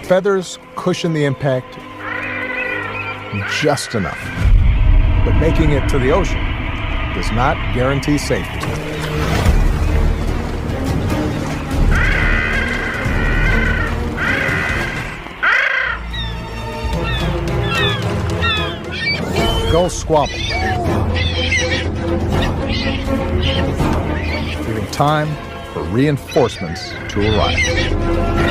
feathers cushion the impact just enough, but making it to the ocean does not guarantee safety. Gulls squabble, giving time for reinforcements to arrive.